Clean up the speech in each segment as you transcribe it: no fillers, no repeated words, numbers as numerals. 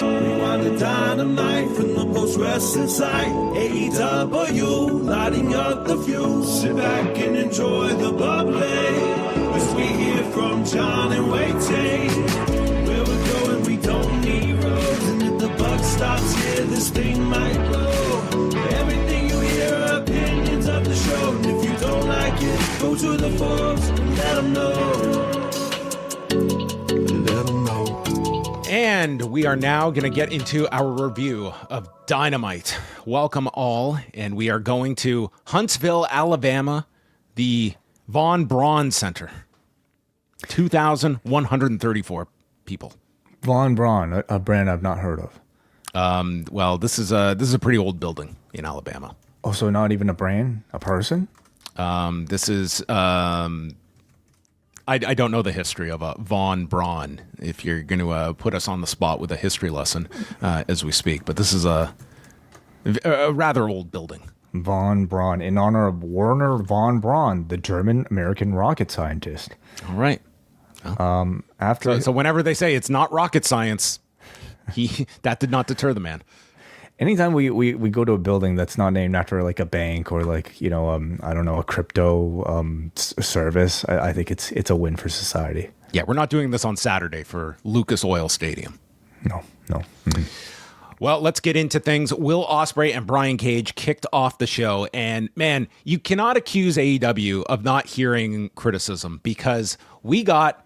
Rewind-A-Dynamite from the post-wrestling site. AEW, lighting up the fuse. Sit back and enjoy the bubbly as we hear from John and Wai Ting. Where we're going, we don't need roads. And if the buck stops here, this thing might blow. Everything you hear are opinions of the show. And if you don't like it, go to the forums and let them know. And we are now going to get into our review of Dynamite. Welcome all, and we are going to Huntsville, Alabama, the Von Braun Center. 2,134 people. Von Braun, a brand I've not heard of. Well, this is a pretty old building in Alabama. Oh, so not even a brand, a person? This is I don't know the history of Von Braun, if you're going to put us on the spot with a history lesson as we speak. But this is a rather old building. Von Braun, in honor of Werner von Braun, the German-American rocket scientist. All right. Well, so whenever they say it's not rocket science, that did not deter the man. Anytime we go to a building that's not named after like a bank or like, I don't know, a crypto service, I think it's a win for society. Yeah, we're not doing this on Saturday for Lucas Oil Stadium. No. Mm-hmm. Well, let's get into things. Will Ospreay and Brian Cage kicked off the show. And man, you cannot accuse AEW of not hearing criticism because we got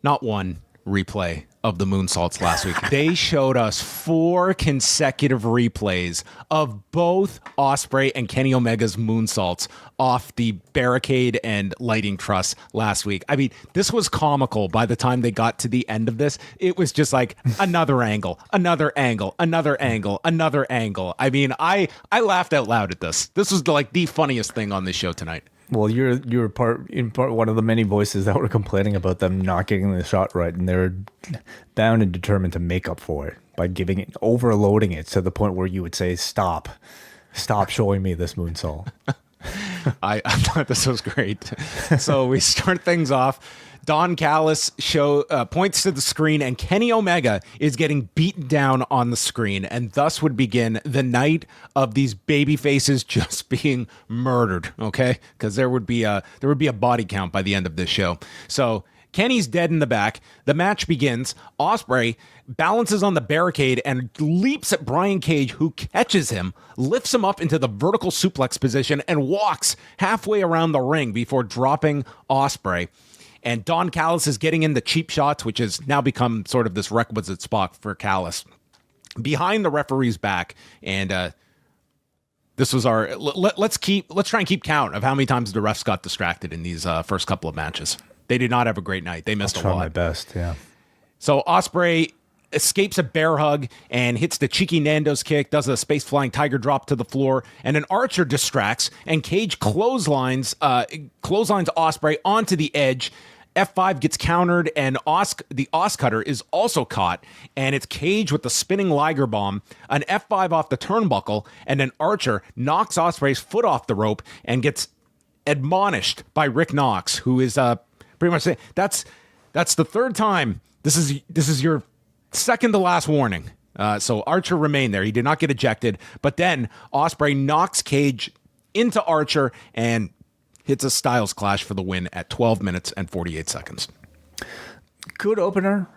not one replay of the moonsaults last week. They showed us 4 consecutive replays of both Ospreay and Kenny Omega's moonsaults off the barricade and lighting truss last week. I mean, this was comical by the time they got to the end of this. It was just like another angle, another angle, another angle, another angle. I mean, I laughed out loud at this. This was like the funniest thing on this show tonight. Well, you're part one of the many voices that were complaining about them not getting the shot right, and they're bound and determined to make up for it by overloading it to the point where you would say, "Stop showing me this moonsault." I thought this was great. So we start things off. Don Callis points to the screen, and Kenny Omega is getting beaten down on the screen, and thus would begin the night of these baby faces just being murdered. Okay, because there would be a body count by the end of this show. So Kenny's dead in the back. The match begins. Ospreay balances on the barricade and leaps at Brian Cage, who catches him, lifts him up into the vertical suplex position, and walks halfway around the ring before dropping Ospreay. And Don Callis is getting in the cheap shots, which has now become sort of this requisite spot for Callis, behind the referee's back. And this was our let's try and keep count of how many times the refs got distracted in these first couple of matches. They did not have a great night. They missed a lot. I'll try my best, yeah. So Ospreay escapes a bear hug and hits the cheeky Nando's kick, does a space flying tiger drop to the floor, and an Archer distracts, and Cage clotheslines Ospreay onto the edge. F5 gets countered, and the Oscutter is also caught, and it's Cage with the spinning Liger bomb, an F5 off the turnbuckle, and an Archer knocks Ospreay's foot off the rope and gets admonished by Rick Knox, who is pretty much saying, that's the third time. This is your second to last warning. So Archer remained there. He did not get ejected, but then Ospreay knocks Cage into Archer and hits a Styles Clash for the win at 12 minutes and 48 seconds. Good opener.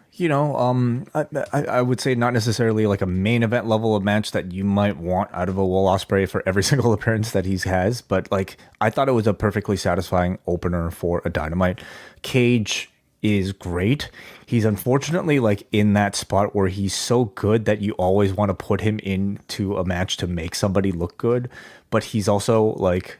I would say not necessarily like a main event level of match that you might want out of a Will Ospreay for every single appearance that he has, but like I thought it was a perfectly satisfying opener for a Dynamite. Cage is great. He's unfortunately like in that spot where he's so good that you always want to put him into a match to make somebody look good, but he's also like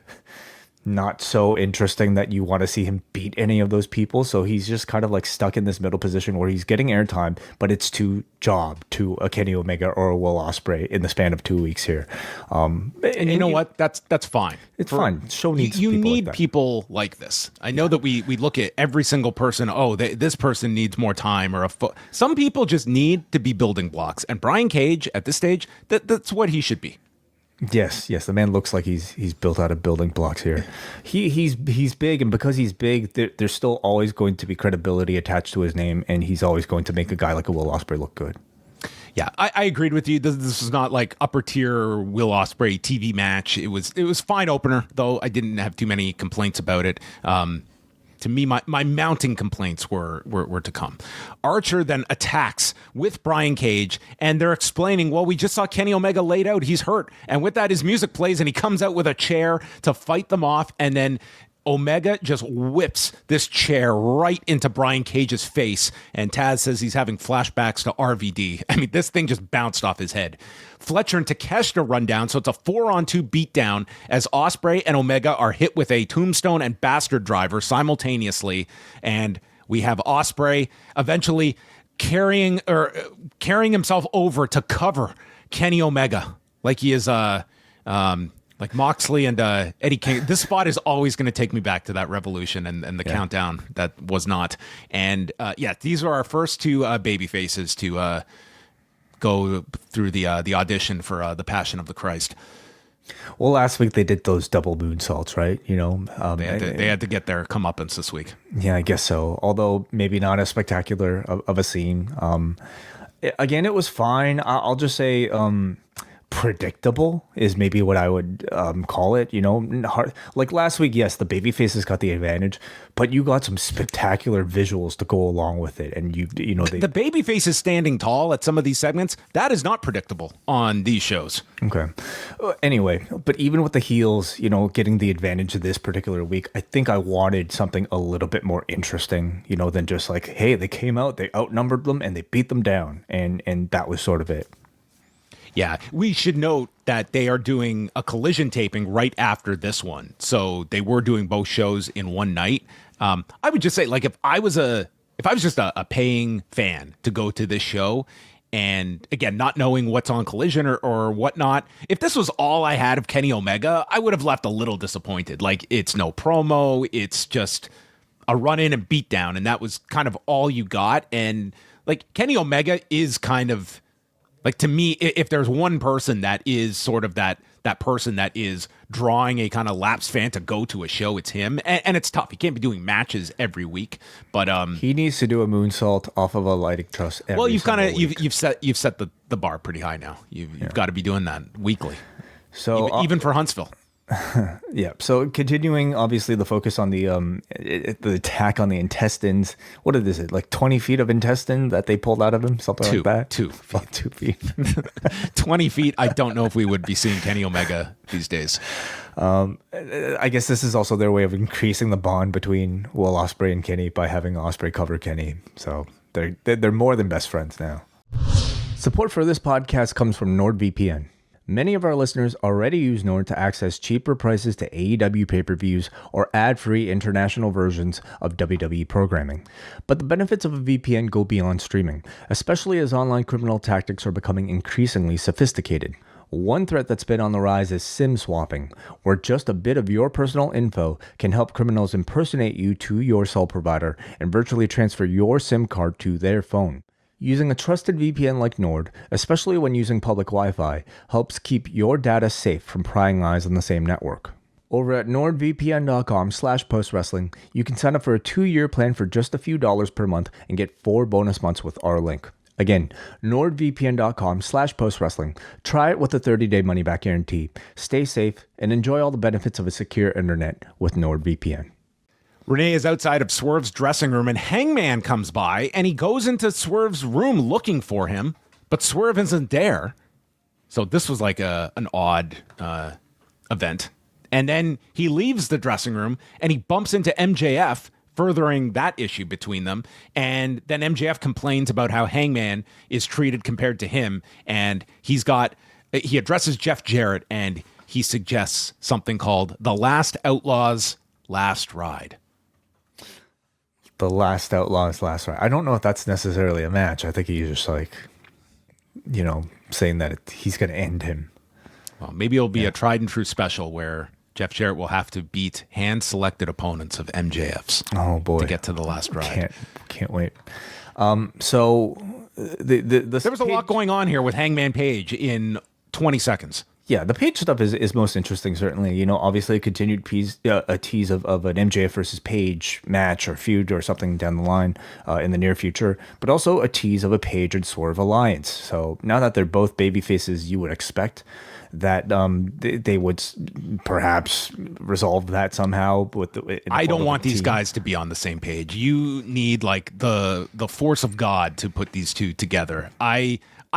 not so interesting that you want to see him beat any of those people. So he's just kind of like stuck in this middle position where he's getting airtime, but it's to job to a Kenny Omega or a Will Ospreay in the span of 2 weeks here. And you know what? That's fine. It's fine. Show needs you people need like people like this. I know that we look at every single person. Oh, this person needs more time or some people just need to be building blocks. And Brian Cage at this stage, that's what he should be. Yes. The man looks like he's built out of building blocks here. He's big, and because he's big, there's still always going to be credibility attached to his name, and he's always going to make a guy like a Will Ospreay look good. Yeah, I agreed with you. This is not like upper tier Will Ospreay TV match. It was fine opener, though I didn't have too many complaints about it. To me, my mounting complaints were to come. Archer then attacks with Brian Cage, and they're explaining, well, we just saw Kenny Omega laid out. He's hurt. And with that, his music plays, and he comes out with a chair to fight them off, and then Omega just whips this chair right into Brian Cage's face, and Taz says he's having flashbacks to RVD. I mean, this thing just bounced off his head. Fletcher and Takeshita run down, so it's a 4-on-2 beatdown as Ospreay and Omega are hit with a tombstone and bastard driver simultaneously, and we have Ospreay eventually carrying himself over to cover Kenny Omega like he is like Moxley and Eddie King. This spot is always going to take me back to that Revolution and the countdown that was not. And these are our first two baby faces to go through the audition for the Passion of the Christ. Well, last week they did those double moonsaults, right? You know, they had to get their comeuppance this week. Yeah, I guess so. Although maybe not as spectacular of a scene. Again, it was fine. I'll just say predictable is maybe what I would call it. You know, like last week, yes, the baby faces got the advantage, but you got some spectacular visuals to go along with it, and you know the baby face is standing tall at some of these segments. That is not predictable on these shows. Okay. Anyway, but even with the heels, you know, getting the advantage of this particular week, I think I wanted something a little bit more interesting, you know, than just like, hey, they came out, they outnumbered them, and they beat them down, and that was sort of it. Yeah, we should note that they are doing a collision taping right after this one. So they were doing both shows in one night. I would just say, like, if I was just a paying fan to go to this show, and again, not knowing what's on Collision or whatnot, if this was all I had of Kenny Omega, I would have left a little disappointed. Like, it's no promo, it's just a run in and beat down, and that was kind of all you got. And like, Kenny Omega is kind of, like, to me, if there's one person that is sort of that person that is drawing a kind of lapsed fan to go to a show, it's him. And it's tough. He can't be doing matches every week, but he needs to do a moonsault off of a lighting truss. Well, you've set the bar pretty high now. You've got to be doing that weekly. So even for Huntsville. Yeah. So continuing, obviously, the focus on the attack on the intestines. What is it? Like 20 feet of intestine that they pulled out of him, something like that. 2 feet. 20 feet. I don't know if we would be seeing Kenny Omega these days. I guess this is also their way of increasing the bond between Will Ospreay and Kenny by having Ospreay cover Kenny. So they're more than best friends now. Support for this podcast comes from NordVPN. Many of our listeners already use Nord to access cheaper prices to AEW pay-per-views or ad-free international versions of WWE programming. But the benefits of a VPN go beyond streaming, especially as online criminal tactics are becoming increasingly sophisticated. One threat that's been on the rise is SIM swapping, where just a bit of your personal info can help criminals impersonate you to your cell provider and virtually transfer your SIM card to their phone. Using a trusted VPN like Nord, especially when using public Wi-Fi, helps keep your data safe from prying eyes on the same network. Over at nordvpn.com/postwrestling, you can sign up for a 2-year plan for just a few dollars per month and get 4 bonus months with our link. Again, nordvpn.com/postwrestling. Try it with a 30-day money-back guarantee. Stay safe and enjoy all the benefits of a secure internet with NordVPN. Renee is outside of Swerve's dressing room, and Hangman comes by, and he goes into Swerve's room looking for him, but Swerve isn't there. So this was like an odd event. And then he leaves the dressing room, and he bumps into MJF, furthering that issue between them. And then MJF complains about how Hangman is treated compared to him, and he addresses Jeff Jarrett, and he suggests something called the Last Outlaw's Last Ride. The Last Outlaw's Last Ride. I don't know if that's necessarily a match. I think he's just like, you know, saying that he's going to end him. Well, maybe it'll be a tried and true special where Jeff Jarrett will have to beat hand-selected opponents of MJF's. Oh boy, to get to the last ride. Can't wait. So there was a lot going on here with Hangman Page in 20 seconds. Yeah, the Page stuff is most interesting, certainly. You know, obviously a continued a tease of an MJF versus Page match or feud or something down the line in the near future, but also a tease of a Page and Swerve alliance. So now that they're both baby faces, you would expect that they would perhaps resolve that somehow. I don't want these guys to be on the same page. You need like the force of God to put these two together.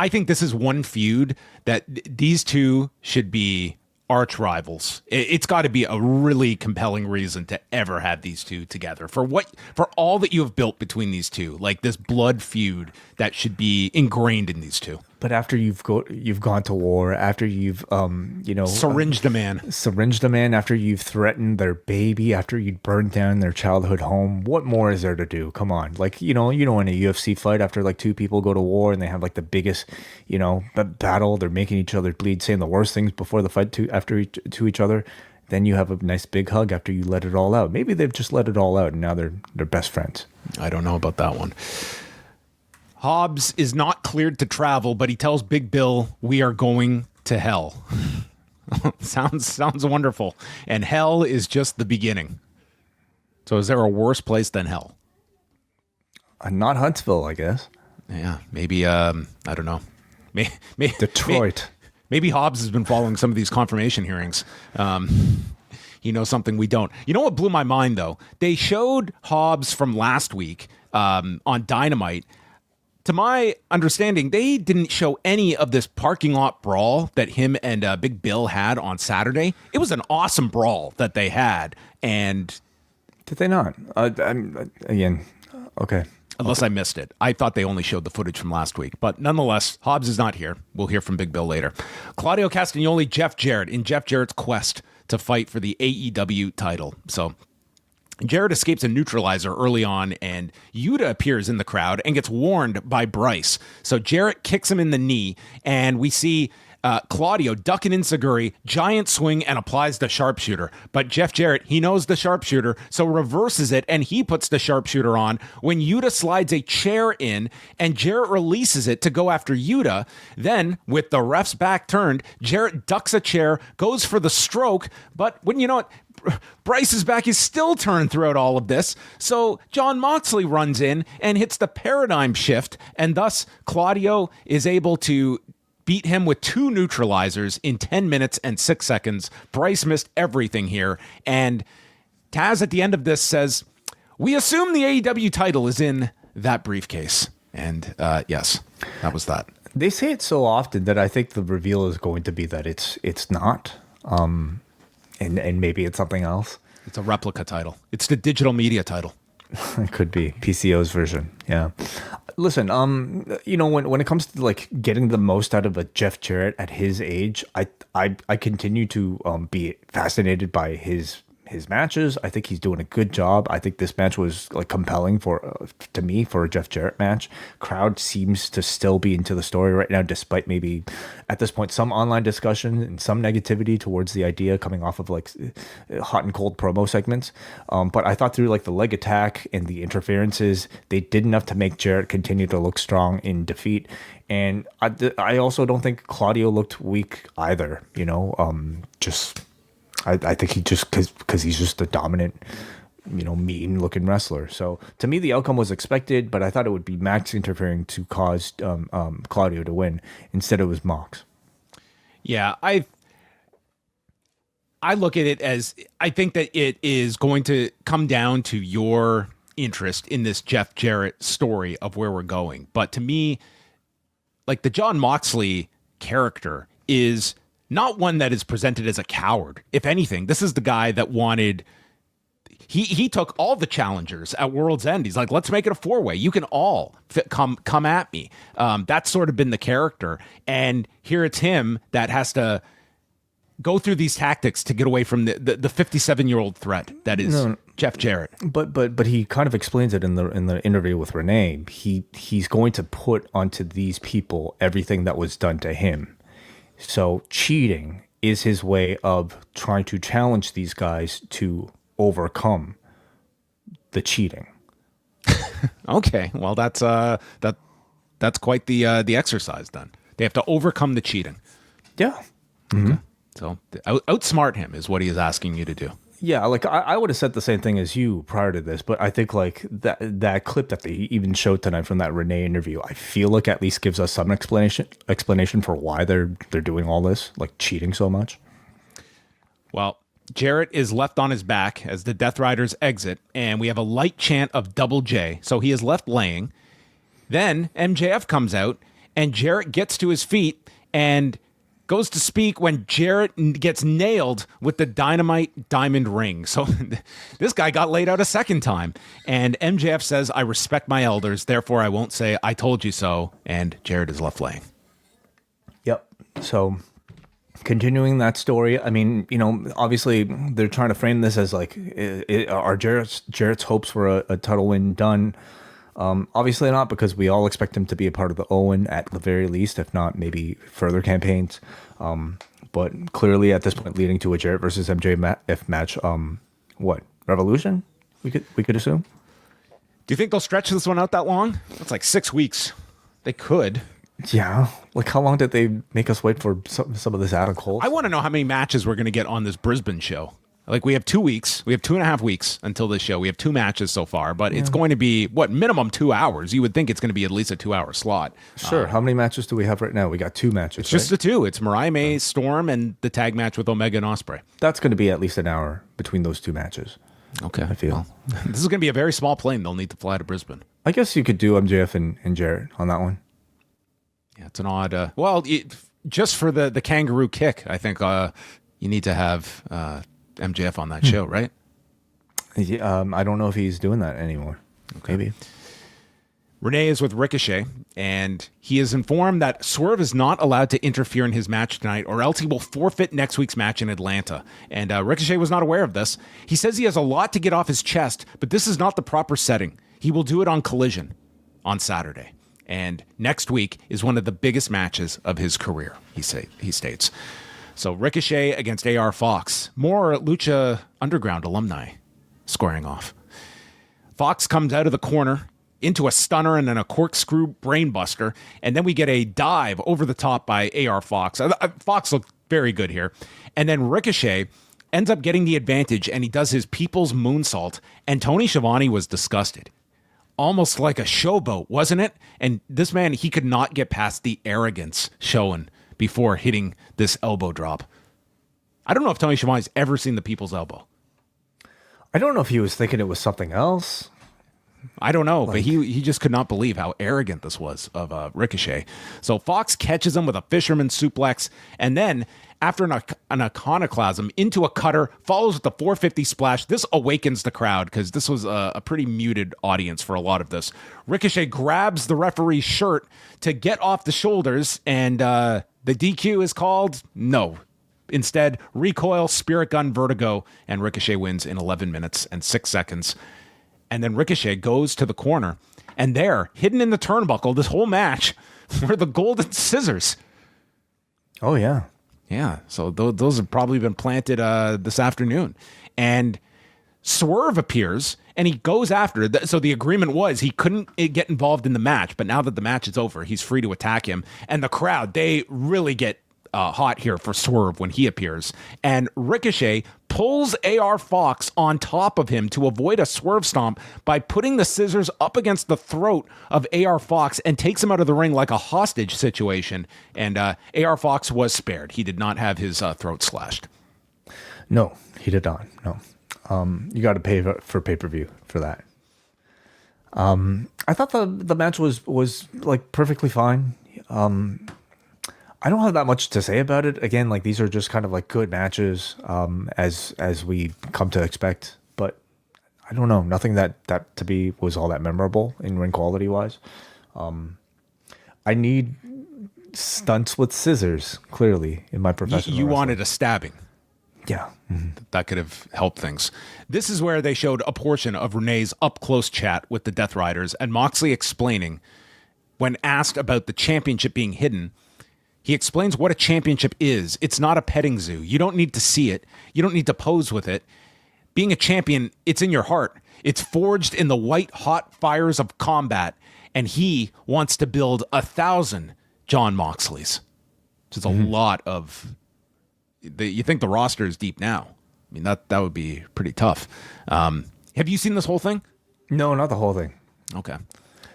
I think this is one feud that these two should be arch rivals. It's got to be a really compelling reason to ever have these two together for all that you have built between these two, like this blood feud that should be ingrained in these two. But after you've gone to war, after you've syringed a man, after you've threatened their baby, after you'd burned down their childhood home, what more is there to do? Come on, like in a UFC fight, after like two people go to war and they have like the biggest battle, they're making each other bleed, saying the worst things before the fight to each other. Then you have a nice big hug after you let it all out. Maybe they've just let it all out and now they're best friends. I don't know about that one. Hobbs is not cleared to travel, but he tells Big Bill, "We are going to hell." Sounds wonderful. And hell is just the beginning. So is there a worse place than hell? Not Huntsville, I guess. Yeah, maybe, I don't know. Maybe Detroit. Maybe Hobbs has been following some of these confirmation hearings. He knows something we don't. You know what blew my mind, though? They showed Hobbs from last week on Dynamite. To my understanding, they didn't show any of this parking lot brawl that him and Big Bill had on Saturday. It was an awesome brawl that they had. And did they not? Again, okay. Unless I missed it. I thought they only showed the footage from last week. But nonetheless, Hobbs is not here. We'll hear from Big Bill later. Claudio Castagnoli, Jeff Jarrett, in Jeff Jarrett's quest to fight for the AEW title. So Jarrett escapes a neutralizer early on, and Yuta appears in the crowd and gets warned by Bryce. So Jarrett kicks him in the knee, and we see Claudio duck an enziguri, giant swing, and applies the sharpshooter. But Jeff Jarrett, he knows the sharpshooter, so reverses it, and he puts the sharpshooter on when Yuta slides a chair in, and Jarrett releases it to go after Yuta. Then, with the ref's back turned, Jarrett ducks a chair, goes for the stroke, but when you know what? Bryce's back is still turned throughout all of this, so Jon Moxley runs in and hits the paradigm shift, and thus Claudio is able to beat him with two neutralizers in 10 minutes and 6 seconds. Bryce missed everything here, and Taz at the end of this says, "We assume the AEW title is in that briefcase." And yes, that was that. They say it so often that I think the reveal is going to be that it's not. And maybe it's something else. It's a replica title. It's the digital media title. It could be PCO's version. Yeah. Listen, when it comes to like getting the most out of a Jeff Jarrett at his age, I continue to be fascinated by his matches. I think he's doing a good job. I think this match was like compelling to me for a Jeff Jarrett match. Crowd seems to still be into the story right now, despite maybe at this point some online discussion and some negativity towards the idea coming off of like hot and cold promo segments. But I thought through like the leg attack and the interferences, they did enough to make Jarrett continue to look strong in defeat. And I also don't think Claudio looked weak either. I think he just because he's just a dominant, mean looking wrestler. So to me, the outcome was expected, but I thought it would be Max interfering to cause Claudio to win. Instead, it was Mox. Yeah, I look at it as I think that it is going to come down to your interest in this Jeff Jarrett story of where we're going. But to me, like the Jon Moxley character is not one that is presented as a coward. If anything, this is the guy that wanted. He took all the challengers at World's End. He's like, let's make it a 4-way. You can all come at me. That's sort of been the character. And here it's him that has to go through these tactics to get away from the 57-year-old threat that is Jeff Jarrett. But he kind of explains it in the interview with Renee. He's going to put onto these people everything that was done to him. So cheating is his way of trying to challenge these guys to overcome the cheating. Okay, well that's quite the exercise then. They have to overcome the cheating. Yeah. So outsmart him is what he is asking you to do. Yeah, like I would have said the same thing as you prior to this, but I think like that clip that they even showed tonight from that Renee interview, I feel like at least gives us some explanation for why they're doing all this, like cheating so much. Well, Jarrett is left on his back as the Death Riders exit, and we have a light chant of Double J, so he is left laying. Then MJF comes out, and Jarrett gets to his feet and goes to speak when Jarrett gets nailed with the Dynamite diamond ring. So this guy got laid out a second time. And MJF says, I respect my elders, therefore I won't say I told you so. And Jarrett is left laying. Yep. So continuing that story, I mean, you know, obviously they're trying to frame this as like, are Jarrett's hopes for a title win done? Obviously not, because we all expect him to be a part of the Owen at the very least, if not maybe further campaigns. But clearly at this point leading to a Jarrett versus MJF match, what, Revolution? We could assume. Do you think they'll stretch this one out that long? That's like 6 weeks. They could. Yeah. Like how long did they make us wait for some of this Adam Cole? I want to know how many matches we're going to get on this Brisbane show. Like we have 2 weeks. We have 2.5 weeks until this show. We have 2 matches so far, but it's going to be, what, minimum 2 hours. You would think it's going to be at least a 2-hour slot. Sure. How many matches do we have right now? We got 2 matches. It's just the 2. It's Mariah May, Storm, and the tag match with Omega and Ospreay. That's going to be at least an hour between those 2 matches. Okay. I feel. Well, this is going to be a very small plane. They'll need to fly to Brisbane. I guess you could do MJF and Jarrett on that one. Yeah, it's an odd... just for the kangaroo kick, I think you need to have... MJF on that show, right? Yeah, I don't know if he's doing that anymore. Okay. Maybe. Renee is with Ricochet, and he is informed that Swerve is not allowed to interfere in his match tonight, or else he will forfeit next week's match in Atlanta. And Ricochet was not aware of this. He says he has a lot to get off his chest, but this is not the proper setting. He will do it on Collision on Saturday. And next week is one of the biggest matches of his career, he states. So Ricochet against AR Fox. More Lucha Underground alumni squaring off. Fox comes out of the corner into a stunner and then a corkscrew brainbuster. And then we get a dive over the top by AR Fox. Fox looked very good here. And then Ricochet ends up getting the advantage and he does his people's moonsault. And Tony Schiavone was disgusted. Almost like a showboat, wasn't it? And this man, he could not get past the arrogance showing before hitting this elbow drop. I don't know if Tony Schiavone's ever seen the people's elbow. I don't know if he was thinking it was something else. I don't know, but he just could not believe how arrogant this was of Ricochet. So Fox catches him with a fisherman suplex, and then after an iconoclasm into a cutter, follows with the 450 splash. This awakens the crowd because this was a pretty muted audience for a lot of this. Ricochet grabs the referee's shirt to get off the shoulders, and the DQ is called? No. Instead, recoil, spirit gun, vertigo, and Ricochet wins in 11 minutes and 6 seconds. And then Ricochet goes to the corner, and there, hidden in the turnbuckle, this whole match, were the golden scissors. Oh, yeah. Yeah, so those have probably been planted this afternoon. And Swerve appears, and he goes after. So the agreement was he couldn't get involved in the match, but now that the match is over, he's free to attack him. And the crowd, they really get hot here for Swerve when he appears. And Ricochet pulls AR Fox on top of him to avoid a Swerve stomp by putting the scissors up against the throat of AR Fox and takes him out of the ring like a hostage situation. And AR Fox was spared. He did not have his throat slashed. No, he did not. No. You got to pay for pay-per-view for that. I thought the match was like perfectly fine. I don't have that much to say about it. Again, like these are just kind of like good matches, as we come to expect. But I don't know, nothing that to be was all that memorable in ring quality wise. I need stunts with scissors, clearly, in my professional. You wanted a stabbing. Yeah. Mm-hmm. That could have helped things. This is where they showed a portion of Renee's up-close chat with the Death Riders, and Moxley explaining, when asked about the championship being hidden, he explains what a championship is. It's not a petting zoo. You don't need to see it. You don't need to pose with it. Being a champion, it's in your heart. It's forged in the white-hot fires of combat, and he wants to build 1,000 John Moxleys. Which is a lot of you think the roster is deep now. I mean, that would be pretty tough. Have you seen this whole thing? No, not the whole thing. Okay.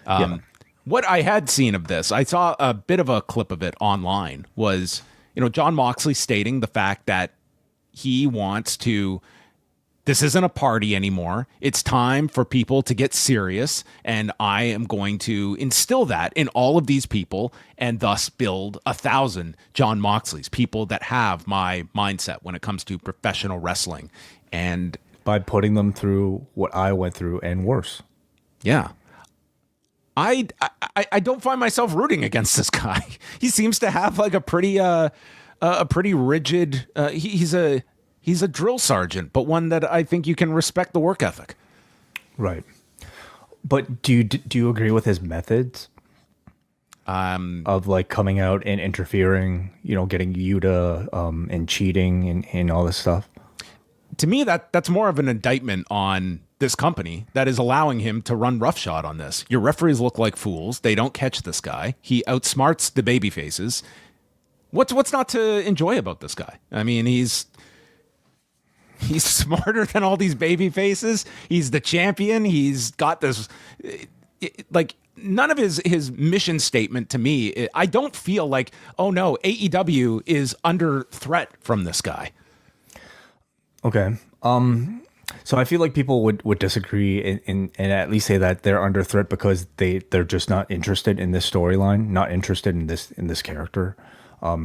Yeah. What I had seen of this, I saw a bit of a clip of it online, was, Jon Moxley stating the fact that he wants to, this isn't a party anymore. It's time for people to get serious, and I am going to instill that in all of these people and thus build 1,000 Jon Moxleys, people that have my mindset when it comes to professional wrestling. And by putting them through what I went through and worse. Yeah. I don't find myself rooting against this guy. He seems to have like a pretty rigid. He's a drill sergeant, but one that I think you can respect the work ethic. Right. But do you agree with his methods? Of like coming out and interfering, getting Yuta and cheating and all this stuff. To me, that's more of an indictment on this company that is allowing him to run roughshod on this. Your referees look like fools. They don't catch this guy. He outsmarts the baby faces. What's not to enjoy about this guy? I mean, he's smarter than all these baby faces. He's the champion. He's got this, like, none of his mission statement to me. I don't feel like, oh no, AEW is under threat from this guy. Okay. So I feel like people would disagree and at least say that they're under threat because they're just not interested in this storyline, not interested in this character.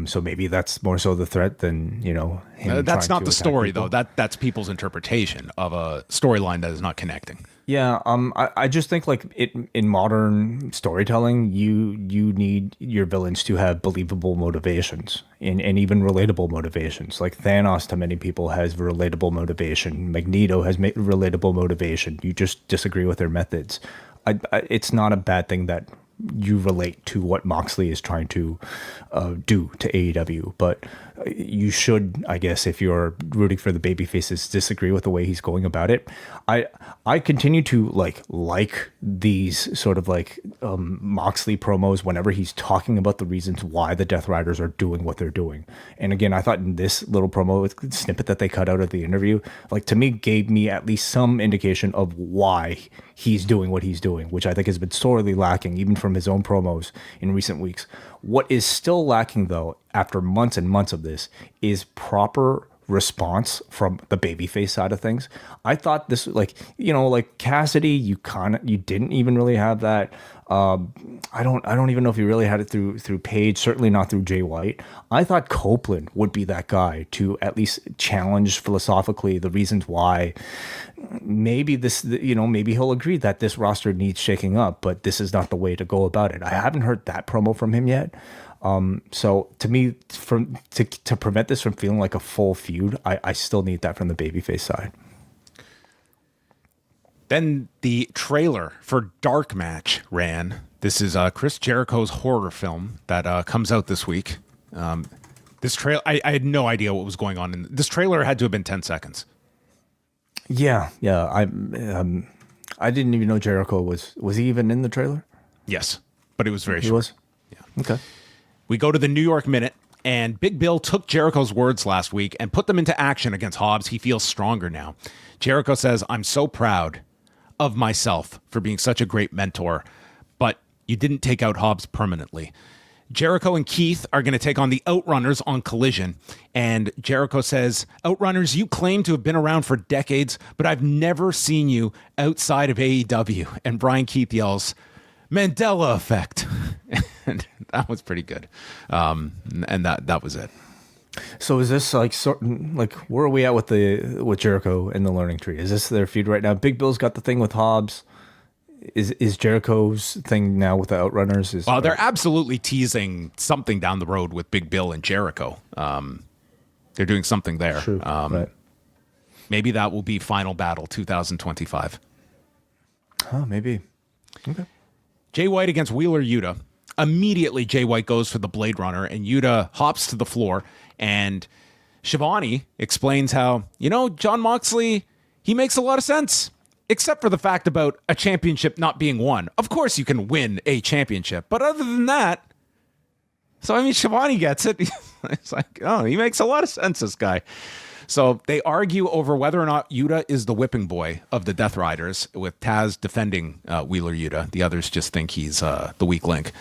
So maybe that's more so the threat than, him. That's not the story, people. Though. That's people's interpretation of a storyline that is not connecting. Yeah. I just think like in modern storytelling, you need your villains to have believable motivations and even relatable motivations. Like Thanos to many people has relatable motivation. Magneto has relatable motivation. You just disagree with their methods. It's not a bad thing that you relate to what Moxley is trying to do to AEW, but you should, I guess, if you're rooting for the babyfaces, disagree with the way he's going about it. I continue to like these sort of like Moxley promos whenever he's talking about the reasons why the Death Riders are doing what they're doing. And again, I thought in this little promo snippet that they cut out of the interview, like to me, gave me at least some indication of why he's doing what he's doing, which I think has been sorely lacking even from his own promos in recent weeks. What is still lacking, though, after months and months of this, is proper response from the babyface side of things. I thought this, like Cassidy, you didn't even really have that. I don't even know if you really had it through Paige, certainly not through Jay White. I thought Copeland would be that guy to at least challenge philosophically the reasons why. Maybe maybe he'll agree that this roster needs shaking up, but this is not the way to go about it. I haven't heard that promo from him yet. So to me, to prevent this from feeling like a full feud, I still need that from the babyface side. Then the trailer for Dark Match ran. This is Chris Jericho's horror film that comes out this week. This trailer, I had no idea what was going on. In this trailer had to have been 10 seconds. Yeah. I didn't even know Jericho was he even in the trailer? Yes, but it was very short. He was? Yeah. Okay. We go to the New York Minute, and Big Bill took Jericho's words last week and put them into action against Hobbs. He feels stronger now. Jericho says, "I'm so proud of myself for being such a great mentor, but you didn't take out Hobbs permanently." Jericho and Keith are going to take on the Outrunners on Collision. And Jericho says, "Outrunners, you claim to have been around for decades, but I've never seen you outside of AEW." And Brian Keith yells, "Mandela effect." And that was pretty good. And that was it. So is this like where are we at with Jericho and the Learning Tree? Is this their feud right now? Big Bill's got the thing with Hobbs. Is Jericho's thing now with the Outrunners? They're absolutely teasing something down the road with Big Bill and Jericho. They're doing something there. True. Right. Maybe that will be Final Battle 2025. Oh, maybe. Okay. Jay White against Wheeler Yuta. Immediately, Jay White goes for the Blade Runner, and Yuta hops to the floor. And Shivani explains how, Jon Moxley, he makes a lot of sense, except for the fact about a championship not being won. Of course, you can win a championship, but other than that, so Shivani gets it. It's like, oh, he makes a lot of sense, this guy. So they argue over whether or not Yuta is the whipping boy of the Death Riders, with Taz defending Wheeler Yuta. The others just think he's the weak link.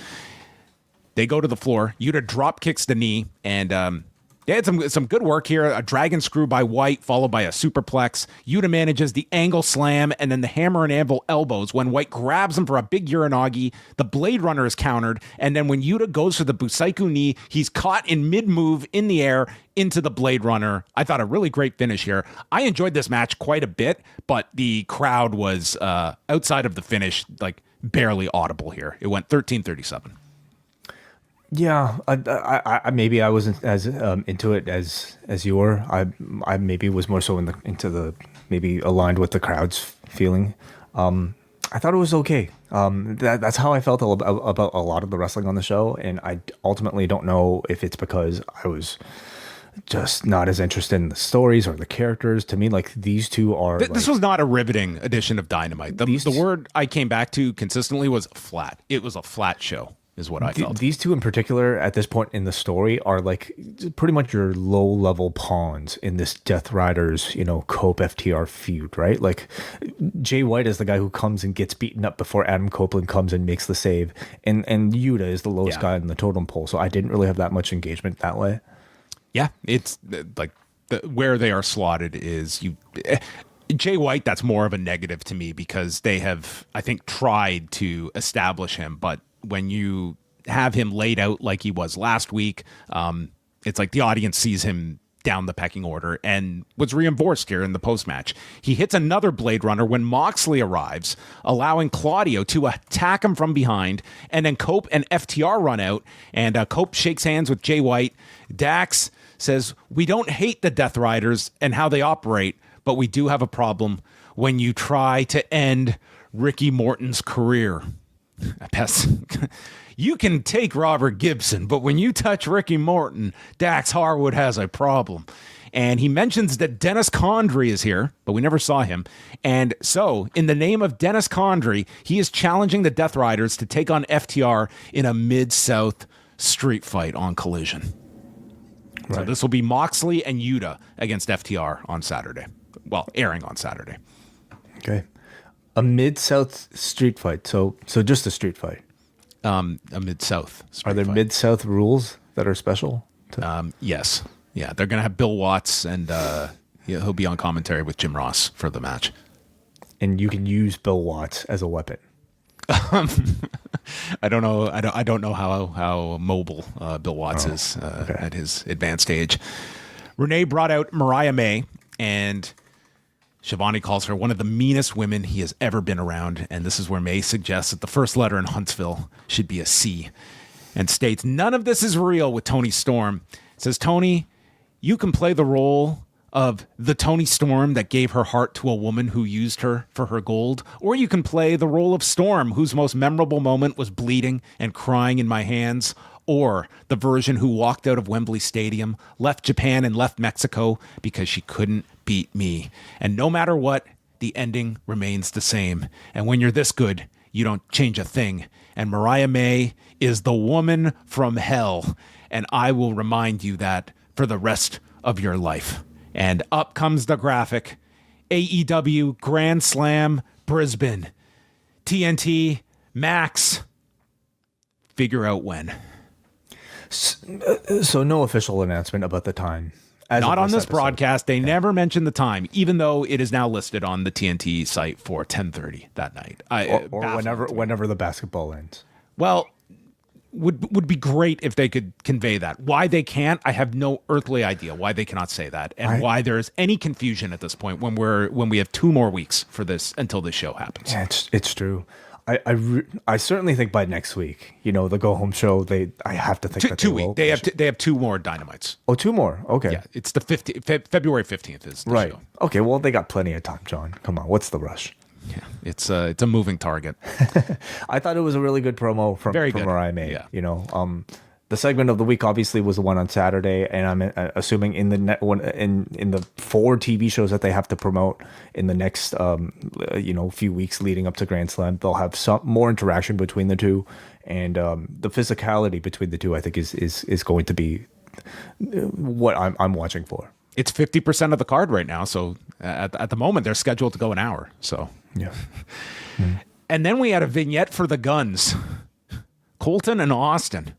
They go to the floor. Yuta drop kicks the knee, and they had some good work here. A dragon screw by White, followed by a superplex. Yuta manages the angle slam and then the hammer and anvil elbows when White grabs him for a big Uranagi. The Blade Runner is countered, and then when Yuta goes for the Busaiku knee, he's caught in mid-move in the air into the Blade Runner. I thought a really great finish here. I enjoyed this match quite a bit, but the crowd was outside of the finish, like barely audible here. It went 13:37. Yeah, I maybe I wasn't as into it as you were. I maybe was more so into the maybe aligned with the crowd's feeling. I thought it was okay. That's how I felt about a lot of the wrestling on the show, and I ultimately don't know if it's because I was just not as interested in the stories or the characters. To me, like, these two are. This was not a riveting edition of Dynamite. The word I came back to consistently was flat. It was a flat show, is what I felt. These two in particular, at this point in the story, are like pretty much your low-level pawns in this Death Riders, Cope FTR feud, right? Like, Jay White is the guy who comes and gets beaten up before Adam Copeland comes and makes the save, and Yuta is the lowest guy in the totem pole. So I didn't really have that much engagement that way. Yeah, it's like where they are slotted is Jay White. That's more of a negative to me because they have, I think, tried to establish him, but when you have him laid out like he was last week, it's like the audience sees him down the pecking order, and was reinforced here in the post-match. He hits another Blade Runner when Moxley arrives, allowing Claudio to attack him from behind, and then Cope and FTR run out, and Cope shakes hands with Jay White. Dax says, "We don't hate the Death Riders and how they operate, but we do have a problem when you try to end Ricky Morton's career." You can take Robert Gibson, but when you touch Ricky Morton, Dax Harwood has a problem. And he mentions that Dennis Condrey is here, but we never saw him. And so, in the name of Dennis Condrey, he is challenging the Death Riders to take on FTR in a Mid-South street fight on Collision. Right. So this will be Moxley and Yuta against FTR on Saturday. Well, airing on Saturday. Okay. A Mid-South street fight. So just a street fight. A Mid-South street Are there fight. Mid-South rules that are special? Yes. Yeah, they're going to have Bill Watts, and he'll be on commentary with Jim Ross for the match. And you can use Bill Watts as a weapon. I don't know. I don't know how mobile Bill Watts is at his advanced age. Renee brought out Mariah May, and Shivani calls her one of the meanest women he has ever been around, and this is where May suggests that the first letter in Huntsville should be a C, and states none of this is real with Tony Storm. Says, Tony, you can play the role of the Tony Storm that gave her heart to a woman who used her for her gold, or you can play the role of Storm, whose most memorable moment was bleeding and crying in my hands, or the version who walked out of Wembley Stadium, left Japan and left Mexico because she couldn't beat me. And no matter what, the ending remains the same. And when you're this good, you don't change a thing. And Mariah May is the woman from hell. And I will remind you that for the rest of your life. And up comes the graphic. AEW Grand Slam Brisbane. TNT Max. Figure out when. So no official announcement about the time. Not on this broadcast. They never mentioned the time, even though it is now listed on the TNT site for 10:30 that night. Or whenever the basketball ends. Well, would be great if they could convey that. Why they can't, I have no earthly idea why they cannot say that, and why there is any confusion at this point when we have 2 more weeks for this until this show happens. Yeah, it's true. I certainly think by next week, the go home show, I have to think that 2 weeks. They have 2 more Dynamites. Oh, 2 more. Okay. Yeah, it's the February 15th is the show. Okay, well, they got plenty of time, John. Come on, what's the rush? Yeah, it's a moving target. I thought it was a really good promo from Mariah May. Yeah. The segment of the week obviously was the one on Saturday, and I'm assuming in the in the 4 TV shows that they have to promote in the next few weeks leading up to Grand Slam, they'll have some more interaction between the two, and the physicality between the two I think is going to be what I'm watching for. It's 50% of the card right now. So at the moment, they're scheduled to go an hour. So Yeah. And then we had a vignette for the Guns. Colton and Austin.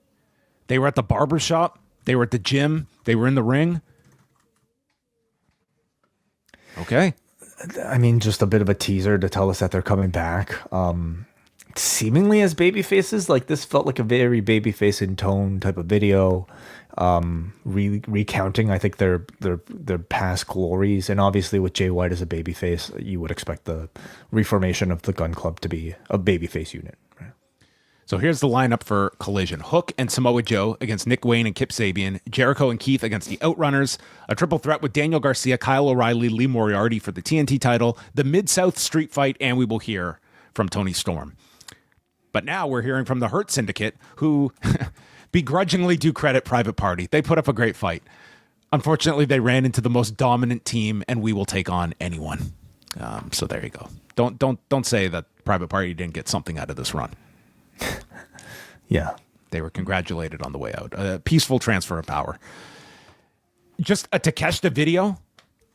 They were at the barbershop. They were at the gym. They were in the ring. Okay. I mean, just a bit of a teaser to tell us that they're coming back. Seemingly as baby faces. Like, this felt like a very babyface in tone type of video. Recounting, I think, their past glories. And obviously with Jay White as a babyface, you would expect the reformation of the Gun Club to be a babyface unit. Right? So here's the lineup for Collision. Hook and Samoa Joe against Nick Wayne and Kip Sabian. Jericho and Keith against the Outrunners. A triple threat with Daniel Garcia, Kyle O'Reilly, Lee Moriarty for the TNT title. The Mid-South Street Fight, and we will hear from Tony Storm. But now we're hearing from the Hurt Syndicate, who begrudgingly do credit Private Party. They put up a great fight. Unfortunately, they ran into the most dominant team, and we will take on anyone. So there you go. Don't say that Private Party didn't get something out of this run. Yeah. They were congratulated on the way out. A peaceful transfer of power. Just a Takeshita video.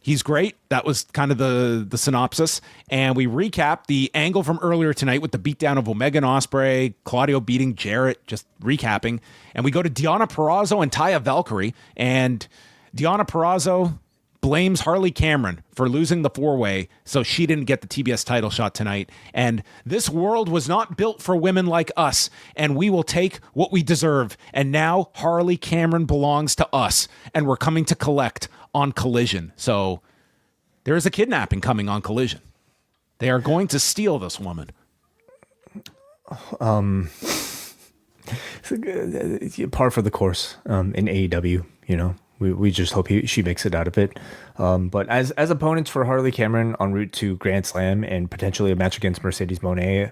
He's great. That was kind of the synopsis. And we recap the angle from earlier tonight with the beatdown of Omega and Ospreay, Claudio beating Jarrett, just recapping. And we go to Deonna Purrazzo and Taya Valkyrie. And Deonna Purrazzo blames Harley Cameron for losing the four-way, so she didn't get the TBS title shot tonight. And this world was not built for women like us, and we will take what we deserve. And now Harley Cameron belongs to us, and we're coming to collect on Collision. So there is a kidnapping coming on Collision. They are going to steal this woman. Par for the course in AEW, you know. We just hope she makes it out of it. But as opponents for Harley Cameron en route to Grand Slam and potentially a match against Mercedes Moné,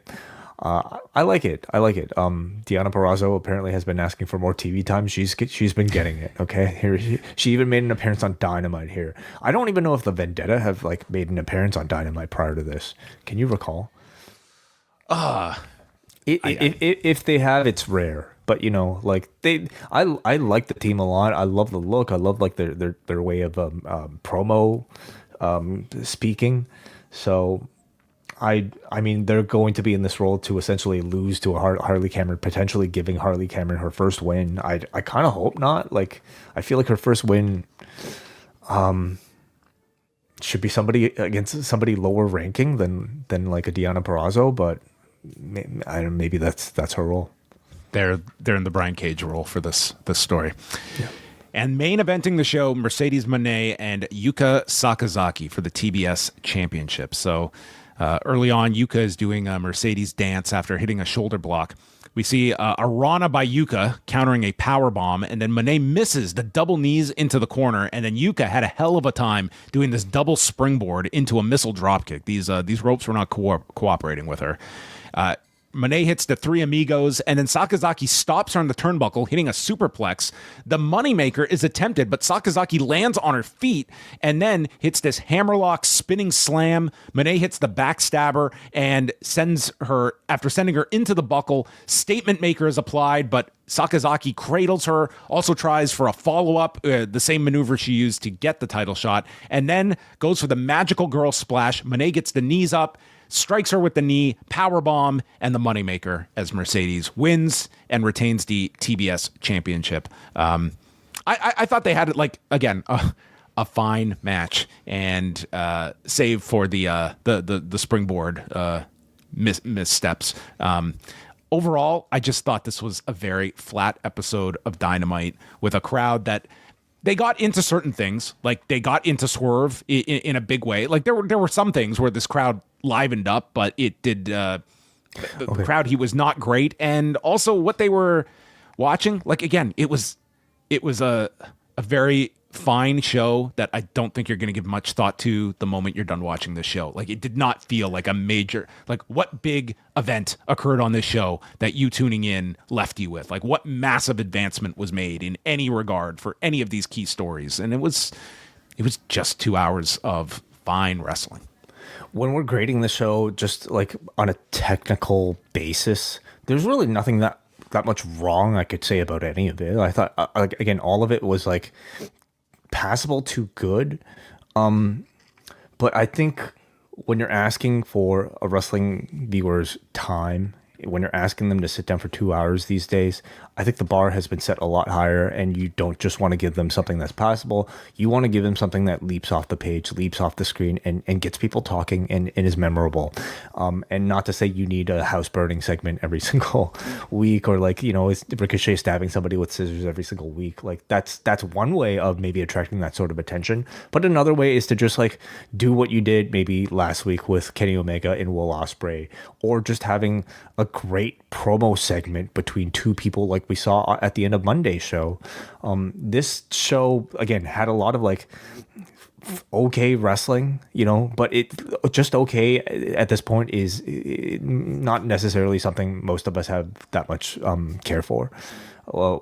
I like it. Deonna Purrazzo apparently has been asking for more TV time. She's been getting it. Okay, here she even made an appearance on Dynamite here. I don't even know if the Vendetta have like made an appearance on Dynamite prior to this. Can you recall? If they have, it's rare. But you know, like I like the team a lot. I love the look. I love like their way of promo speaking. So I mean, they're going to be in this role to essentially lose to a Harley Cameron, potentially giving Harley Cameron her first win. I kind of hope not. Like, I feel like her first win should be somebody against somebody lower ranking than like a Deonna Purrazzo. But maybe that's her role. They're in the Brian Cage role for this story. Yeah. And main eventing the show, Mercedes Moné and Yuka Sakazaki for the TBS Championship. So early on, Yuka is doing a Mercedes dance after hitting a shoulder block. We see a Rana by Yuka countering a power bomb, and then Moné misses the double knees into the corner, and then Yuka had a hell of a time doing this double springboard into a missile dropkick. These ropes were not cooperating with her. Moné hits the three amigos, and then Sakazaki stops her on the turnbuckle, hitting a superplex. The moneymaker is attempted, but Sakazaki lands on her feet and then hits this hammerlock spinning slam. Moné hits the backstabber and after sending her into the buckle, statement maker is applied, but Sakazaki cradles her, also tries for a follow-up, the same maneuver she used to get the title shot, and then goes for the magical girl splash. Moné gets the knees up, strikes her with the knee, powerbomb, and the moneymaker as Mercedes wins and retains the TBS Championship. I thought they had it, like, again, a fine match, and save for the springboard missteps. Overall, I just thought this was a very flat episode of Dynamite with a crowd that they got into certain things, like they got into Swerve in a big way. Like there were some things where this crowd livened up, but it did the crowd, he was not great. And also what they were watching, like, again, it was a very fine show that I don't think you're going to give much thought to the moment you're done watching the show. Like, it did not feel like a major, like, what big event occurred on this show that you tuning in left you with? Like, what massive advancement was made in any regard for any of these key stories? And it was just 2 hours of fine wrestling. When we're grading the show just like on a technical basis, there's really nothing that that much wrong I could say about any of it. I thought, like, again, all of it was like passable to good. But I think when you're asking for a wrestling viewer's time, when you're asking them to sit down for 2 hours these days, I think the bar has been set a lot higher, and you don't just want to give them something that's passable. You want to give them something that leaps off the page, leaps off the screen, and gets people talking and is memorable. And not to say you need a house burning segment every single week, or like, you know, it's Ricochet stabbing somebody with scissors every single week. Like that's one way of maybe attracting that sort of attention. But another way is to just like do what you did maybe last week with Kenny Omega and Will Ospreay, or just having a great promo segment between two people like we saw at the end of Monday's show. This show, again, had a lot of like okay wrestling, you know, but it just okay at this point is not necessarily something most of us have that much care for.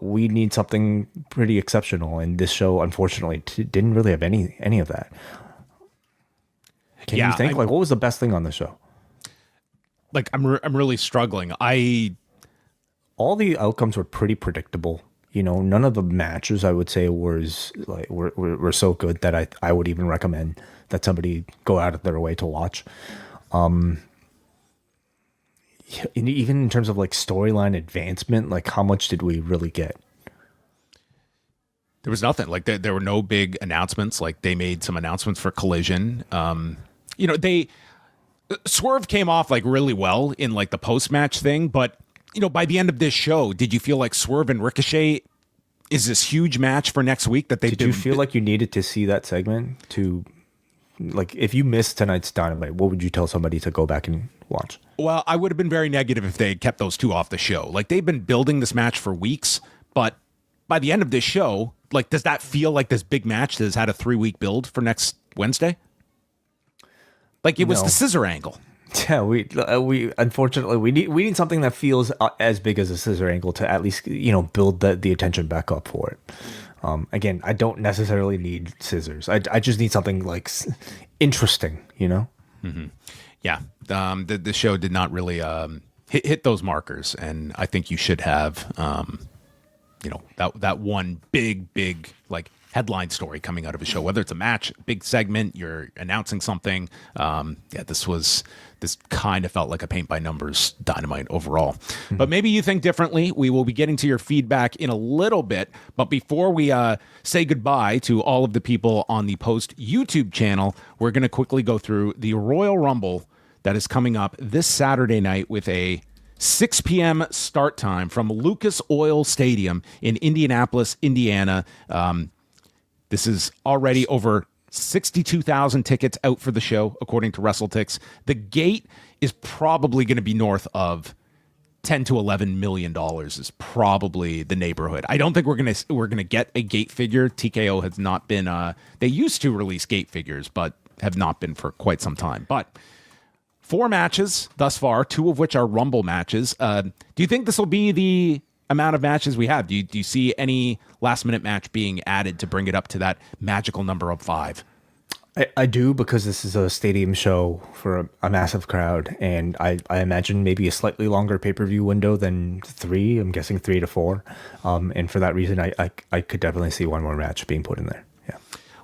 We need something pretty exceptional, and this show unfortunately didn't really have any of that. Can you think like what was the best thing on the show? Like I'm really struggling. All the outcomes were pretty predictable. You know, none of the matches I would say were so good that I would even recommend that somebody go out of their way to watch. Even in terms of like storyline advancement, like how much did we really get? There was nothing. Like there were no big announcements. Like they made some announcements for Collision. You know, Swerve came off like really well in like the post-match thing, but you know, by the end of this show, did you feel like Swerve and Ricochet is this huge match for next week that Did you feel like you needed to see that segment to, like, if you missed tonight's Dynamite, what would you tell somebody to go back and watch? Well, I would have been very negative if they had kept those two off the show. Like they've been building this match for weeks, but by the end of this show, like, does that feel like this big match that has had a 3-week build for next Wednesday? Like it was the scissor angle. Yeah, we unfortunately we need something that feels as big as a scissor angle to at least, you know, build the attention back up for it. Again, I don't necessarily need scissors. I just need something like interesting, you know. Mm-hmm. Yeah, the show did not really hit those markers, and I think you should have you know, that one big like headline story coming out of a show, whether it's a match, big segment, you're announcing something. This kind of felt like a paint by numbers Dynamite overall. Mm-hmm. But maybe you think differently. We will be getting to your feedback in a little bit. But before we say goodbye to all of the people on the Post YouTube channel, we're going to quickly go through the Royal Rumble that is coming up this Saturday night with a 6 p.m. start time from Lucas Oil Stadium in Indianapolis, Indiana. This is already over 62,000 tickets out for the show, according to WrestleTix. The gate is probably going to be north of $10 to $11 million is probably the neighborhood. I don't think we're gonna get a gate figure. TKO has not been. They used to release gate figures, but have not been for quite some time. But 4 matches thus far, 2 of which are Rumble matches. Do you think this will be the amount of matches we have? Do you see any last minute match being added to bring it up to that magical number of 5? I do, because this is a stadium show for a massive crowd, and I imagine maybe a slightly longer pay-per-view window than 3. I'm guessing 3 to 4. And for that reason, I could definitely see one more match being put in there. Yeah.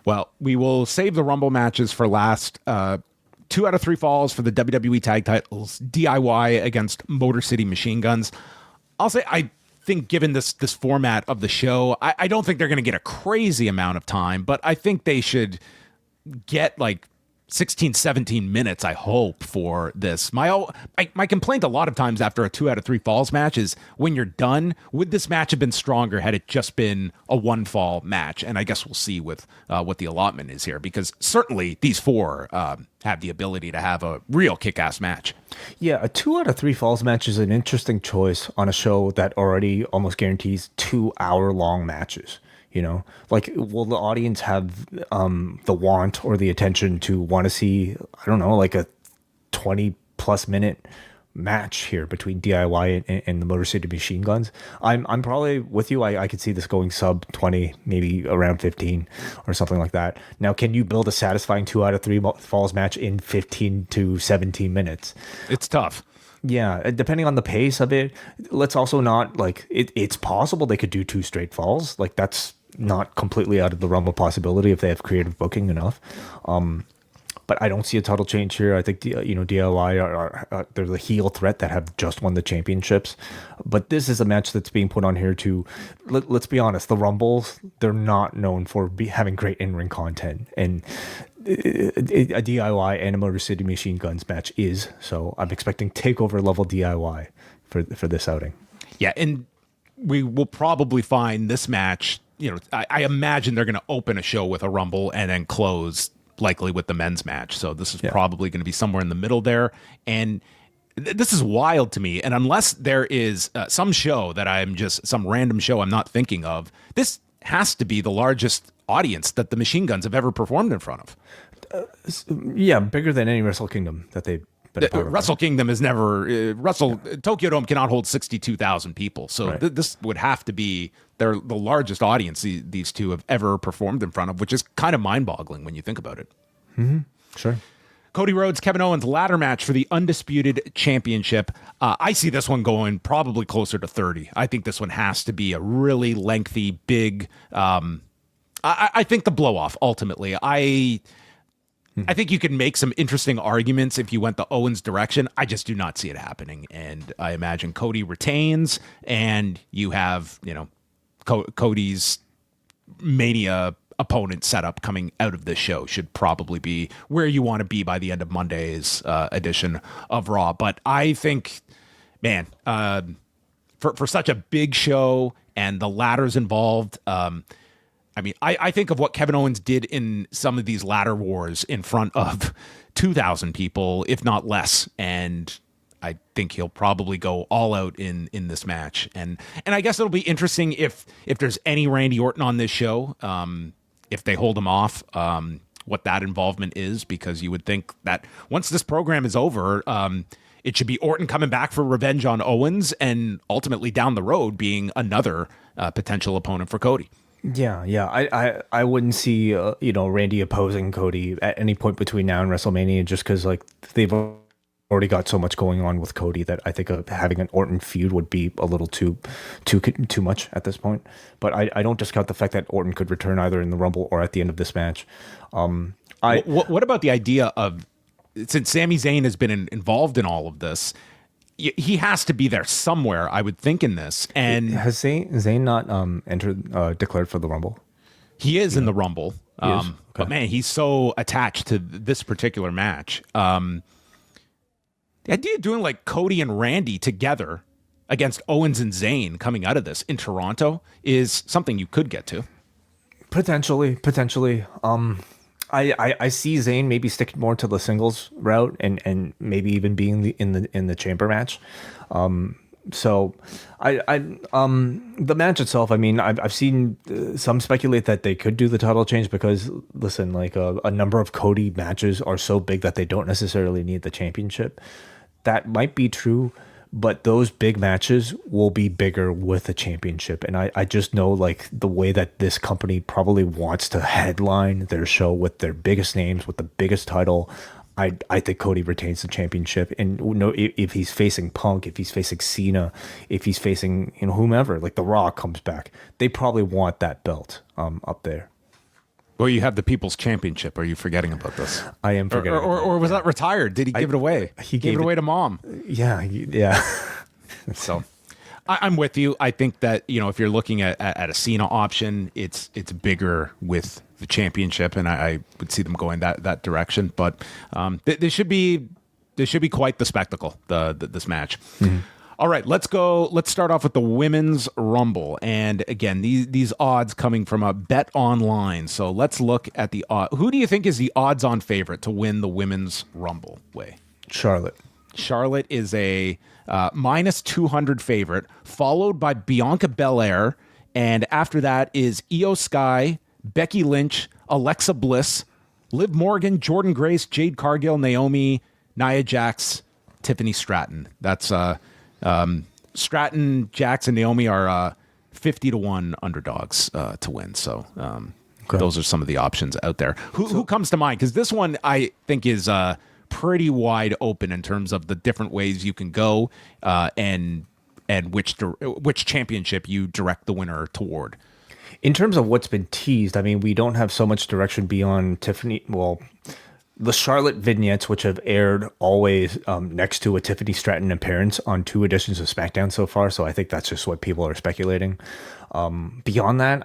Well, we will save the Rumble matches for last. 2 out of 3 falls for the WWE tag titles, DIY against Motor City Machine Guns. I'll say I think given this format of the show, I don't think they're going to get a crazy amount of time, but I think they should get like 16, 17 minutes, I hope, for this. My complaint a lot of times after a 2 out of 3 falls match is when you're done, would this match have been stronger had it just been a 1 fall match? And I guess we'll see with what the allotment is here, because certainly these 4 have the ability to have a real kick-ass match. Yeah, a 2 out of 3 falls match is an interesting choice on a show that already almost guarantees 2-hour-long matches. You know, like, will the audience have the want or the attention to want to see, I don't know, like a 20-plus minute match here between DIY and the Motor City Machine Guns? I'm probably with you. I could see this going sub 20, maybe around 15 or something like that. Now, can you build a satisfying 2 out of 3 falls match in 15 to 17 minutes? It's tough. Yeah, depending on the pace of it, let's also not like it's possible they could do 2 straight falls. Like that's not completely out of the realm of possibility if they have creative booking enough. But I don't see a total change here. I think DIY are they're the heel threat that have just won the championships. But this is a match that's being put on here to let's be honest. The Rumbles, they're not known for having great in-ring content, and a DIY and a Motor City Machine Guns match is. So I'm expecting takeover level DIY for this outing. Yeah, and we will probably find this match. I imagine they're going to open a show with a Rumble and then close likely with the men's match. So this is probably going to be somewhere in the middle there. And this is wild to me. And unless there is some show that some random show I'm not thinking of, this has to be the largest audience that the Machine Guns have ever performed in front of. Yeah, bigger than any Wrestle Kingdom that they've been a part of. Wrestle Kingdom is never Tokyo Dome cannot hold 62,000 people. So Right. This would have to be the largest audience these two have ever performed in front of, which is kind of mind-boggling when you think about it. Mm-hmm. Sure. Cody Rhodes, Kevin Owens ladder match for the Undisputed Championship. I see this one going probably closer to 30. I think this one has to be a really lengthy, big. I think the blow-off, ultimately. I think you can make some interesting arguments if you went the Owens direction. I just do not see it happening. And I imagine Cody retains, and you have, Cody's Mania opponent setup coming out of this show should probably be where you want to be by the end of Monday's edition of Raw. But I think, man, for such a big show and the ladders involved, I think of what Kevin Owens did in some of these ladder wars in front of 2,000 people, if not less. And I think he'll probably go all out in this match. And I guess it'll be interesting if there's any Randy Orton on this show, if they hold him off, what that involvement is, because you would think that once this program is over, it should be Orton coming back for revenge on Owens and ultimately down the road being another potential opponent for Cody. Yeah. I wouldn't see Randy opposing Cody at any point between now and WrestleMania, just because they've already got so much going on with Cody that I think having an Orton feud would be a little too much at this point. But I don't discount the fact that Orton could return either in the Rumble or at the end of this match. What about the idea of, since Sami Zayn has been involved in all of this, he has to be there somewhere, I would think, in this. And has Zayn not declared for the Rumble? He is in the Rumble. Okay. But man, he's so attached to this particular match. The idea of doing like Cody and Randy together against Owens and Zayn coming out of this in Toronto is something you could get to. Potentially. I see Zayn maybe sticking more to the singles route and maybe even being in the chamber match. So the match itself, I've seen some speculate that they could do the title change because, listen, a number of Cody matches are so big that they don't necessarily need the championship. That might be true, but those big matches will be bigger with a championship. And I just know the way that this company probably wants to headline their show with their biggest names, with the biggest title. I think Cody retains the championship. And if he's facing Punk, if he's facing Cena, if he's facing whomever, The Rock comes back, they probably want that belt up there. Well, you have the People's Championship. Are you forgetting about this? I am forgetting. Or was that retired? Did he give it away? He gave it away to Mom. Yeah. So I'm with you. I think that, if you're looking at a Cena option, it's bigger with the championship, and I would see them going that direction. But this should be quite the spectacle, this match. Mm-hmm. All right, let's go. Let's start off with the Women's Rumble. And again, these odds coming from a Bet Online. So let's look at the odd. Who do you think is the odds-on favorite to win the Women's Rumble? Charlotte. Charlotte is a minus 200 favorite, followed by Bianca Belair. And after that is Io Sky, Becky Lynch, Alexa Bliss, Liv Morgan, Jordan Grace, Jade Cargill, Naomi, Nia Jax, Tiffany Stratton. That's Stratton, Jax, and Naomi are 50-1 underdogs to win. So those are some of the options out there. Who comes to mind? Because this one I think is pretty wide open in terms of the different ways you can go, and which championship you direct the winner toward. In terms of what's been teased, I mean, we don't have so much direction beyond Tiffany. Well, the Charlotte vignettes, which have aired always next to a Tiffany Stratton appearance on 2 editions of SmackDown so far. So I think that's just what people are speculating. Beyond that,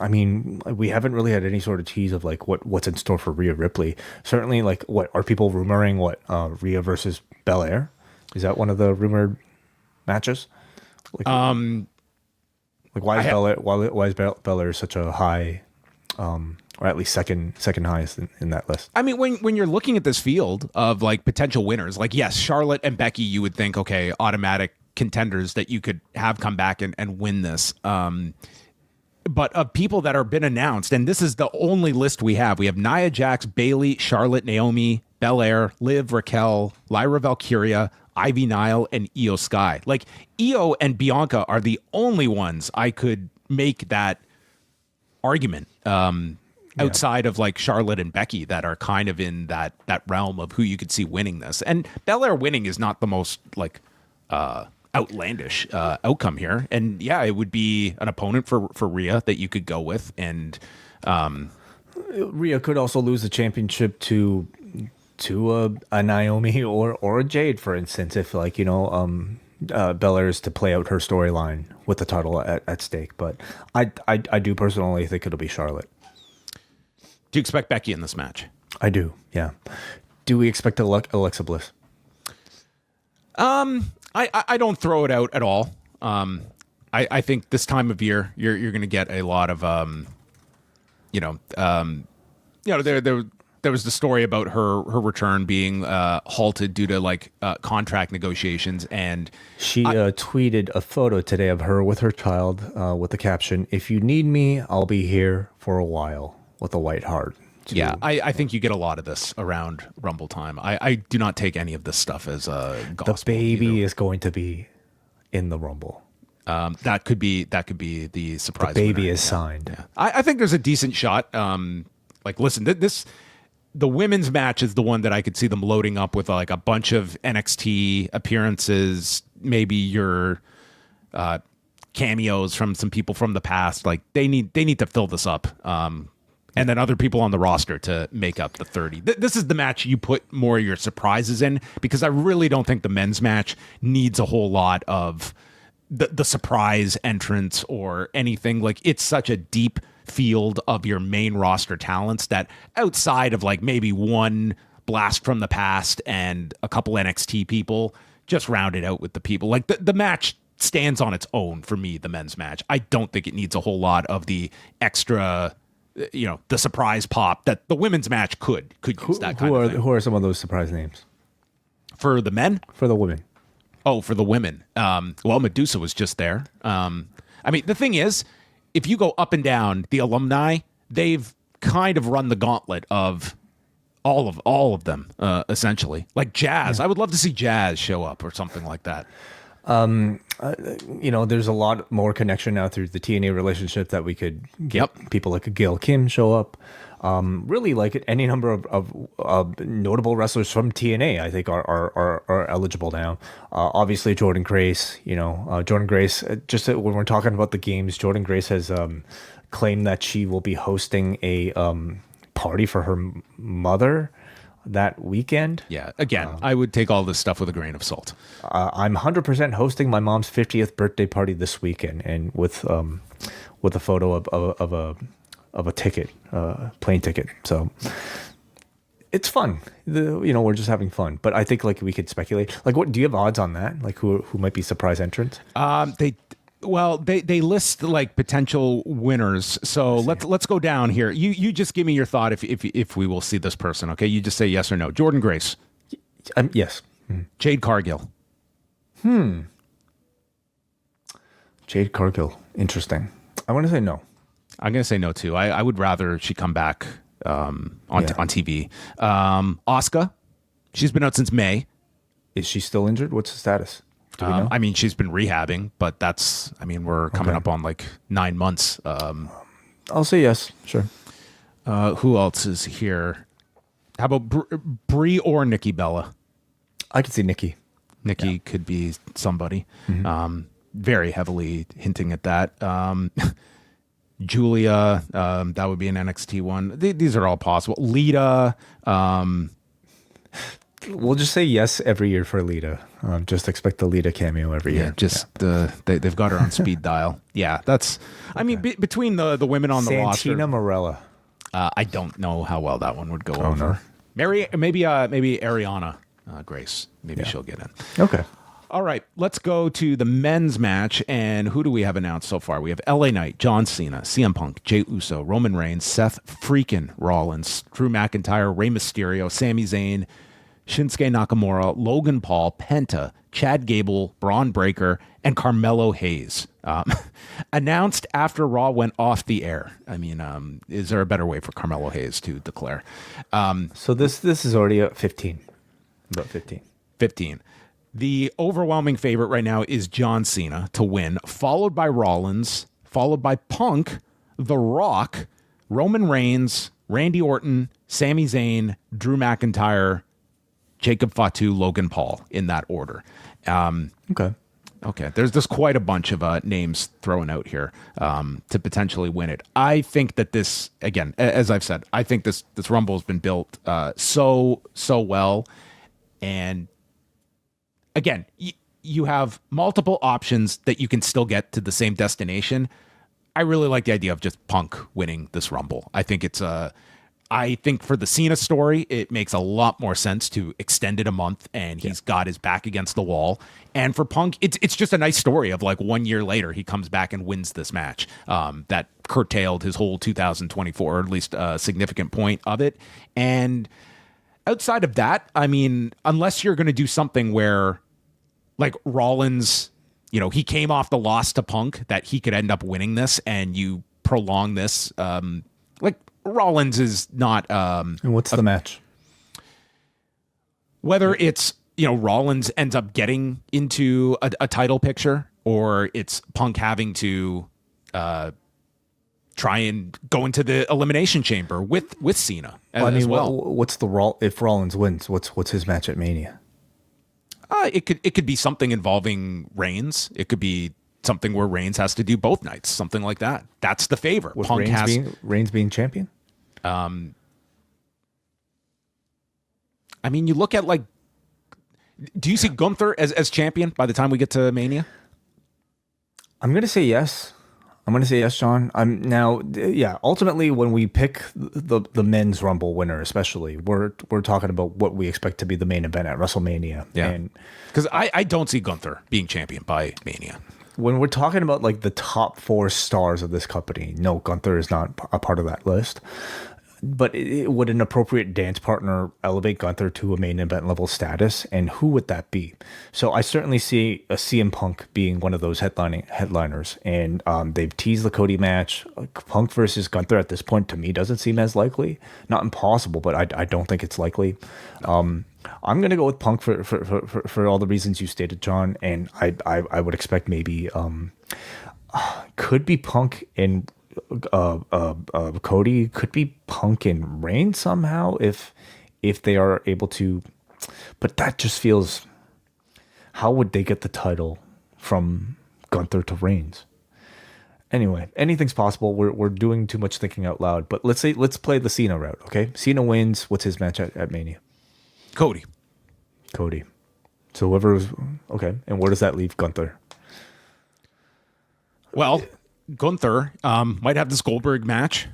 I mean, we haven't really had any sort of tease of like what's in store for Rhea Ripley. Certainly, like, what are people rumoring? What Rhea versus Belair? Is that one of the rumored matches? Like, why is Belair such a high, or at least second highest in that list? I mean, when you're looking at this field of like potential winners, like, yes, Charlotte and Becky, you would think, okay, automatic contenders that you could have come back and win this. But of people that are been announced, and this is the only list we have Nia Jax, Bayley, Charlotte, Naomi, Belair, Liv, Raquel, Lyra Valkyria, Ivy Nile, and Io Sky. Like, Io and Bianca are the only ones I could make that argument outside of like Charlotte and Becky that are kind of in that realm of who you could see winning this. And Belair winning is not the most like outlandish outcome here. And yeah, it would be an opponent for Rhea that you could go with. And Rhea could also lose the championship to a Naomi or a Jade, for instance, if like, Belair is to play out her storyline with the title at stake. But I do personally think it'll be Charlotte. Do you expect Becky in this match? I do, yeah. Do we expect Alexa Bliss? I don't throw it out at all. I think this time of year you're going to get a lot of there was the story about her return being halted due to like contract negotiations, and she tweeted a photo today of her with her child with the caption, "If you need me, I'll be here for a while," with a white heart. Yeah, I think you get a lot of this around Rumble time. I do not take any of this stuff as gospel. The baby is going to be in the Rumble. That could be the surprise. The baby winner. is signed. Yeah. I think there's a decent shot. Like, listen, the women's match is the one that I could see them loading up with like a bunch of NXT appearances, maybe your cameos from some people from the past. Like, they need to fill this up. And then other people on the roster to make up the 30. This is the match you put more of your surprises in, because I really don't think the men's match needs a whole lot of the surprise entrance or anything. Like, it's such a deep field of your main roster talents that outside of like maybe one blast from the past and a couple NXT people, just round it out with the people. Like, the match stands on its own for me, the men's match. I don't think it needs a whole lot of the extra, the surprise pop that the women's match could use that kind of thing. Who are some of those surprise names? For the men? For the women. Oh, for the women. Well, Medusa was just there. I mean, the thing is, if you go up and down the alumni, they've kind of run the gauntlet of all of them, essentially. Like Jazz. Yeah. I would love to see Jazz show up or something like that. There's a lot more connection now through the TNA relationship that we could get people like Gail Kim show up. Really, like any number of notable wrestlers from TNA, I think are eligible now. Obviously, Jordan Grace. Jordan Grace. Just when we're talking about the games, Jordan Grace has claimed that she will be hosting a party for her mother that weekend. Yeah, again, I would take all this stuff with a grain of salt. I'm 100% hosting my mom's 50th birthday party this weekend, and with a photo of a ticket, plane ticket. So it's fun. We're just having fun. But I think like we could speculate. Like, what do you have odds on that? Like who might be surprise entrants? They list like potential winners. So let's go down here. You just give me your thought if we will see this person. Okay, you just say yes or no. Jordan Grace. Yes. Jade Cargill. Jade Cargill. Interesting. I want to say no. I'm going to say no too. I would rather she come back on TV. Asuka. She's been out since May. Is she still injured? What's the status? I mean, she's been rehabbing, but we're coming up on like 9 months. I'll say yes. Sure. Who else is here? How about Brie or Nikki Bella? I could see Nikki. Nikki could be somebody. Very heavily hinting at that. Julia, that would be an NXT one. These are all possible. Lita. We'll just say yes every year for Lita. Just expect the Lita cameo every year. They've got her on speed dial. Yeah, that's. I mean, between the women on the roster, Santina Morella. I don't know how well that one would go over. No. Maybe Ariana Grace. Maybe she'll get in. Okay. All right, let's go to the men's match. And who do we have announced so far? We have LA Knight, John Cena, CM Punk, Jey Uso, Roman Reigns, Seth freaking Rollins, Drew McIntyre, Rey Mysterio, Sami Zayn, Shinsuke Nakamura, Logan Paul, Penta, Chad Gable, Braun Breaker, and Carmelo Hayes. Announced after Raw went off the air. I mean, is there a better way for Carmelo Hayes to declare? So this is already at 15. About 15. 15. The overwhelming favorite right now is John Cena to win, followed by Rollins, followed by Punk, The Rock, Roman Reigns, Randy Orton, Sami Zayn, Drew McIntyre, Jacob Fatu, Logan Paul, in that order. Okay. There's quite a bunch of names thrown out here to potentially win it. I think that this, again, as I've said, I think this Rumble has been built so well. And again, you have multiple options that you can still get to the same destination. I really like the idea of just Punk winning this Rumble. I think I think for the Cena story, it makes a lot more sense to extend it a month and he's got his back against the wall. And for Punk, it's just a nice story of like 1 year later, he comes back and wins this match that curtailed his whole 2024, or at least a significant point of it. And outside of that, I mean, unless you're going to do something where like Rollins, he came off the loss to Punk, that he could end up winning this and you prolong this, like Rollins is not. And what's the match? Whether it's, Rollins ends up getting into a title picture, or it's Punk having to try and go into the elimination chamber with Cena as well. What's if Rollins wins? What's his match at Mania? It could be something involving Reigns. It could be something where Reigns has to do both nights, something like that. That's the favor. With Reigns being champion? I mean, you look at do you see Gunther as champion by the time we get to Mania? I'm going to say yes. John. Ultimately, when we pick the men's Rumble winner, especially, we're talking about what we expect to be the main event at WrestleMania. Yeah. Because I don't see Gunther being champion by Mania. When we're talking about like the top 4 stars of this company, no, Gunther is not a part of that list. But would an appropriate dance partner elevate Gunther to a main event level status? And who would that be? So I certainly see a CM Punk being one of those headliners. And they've teased the Cody match. Punk versus Gunther at this point, to me, doesn't seem as likely. Not impossible, but I don't think it's likely. I'm going to go with Punk for all the reasons you stated, John. And I would expect maybe could be Punk and Cody, could be Punk and Reigns somehow if they are able to, but that just feels, how would they get the title from Gunther to Reigns? Anyway, anything's possible. We're doing too much thinking out loud, but let's play the Cena route. Okay, Cena wins. What's his match at Mania? Cody. So whoever's okay, and where does that leave Gunther? Well, Gunther might have this Goldberg match.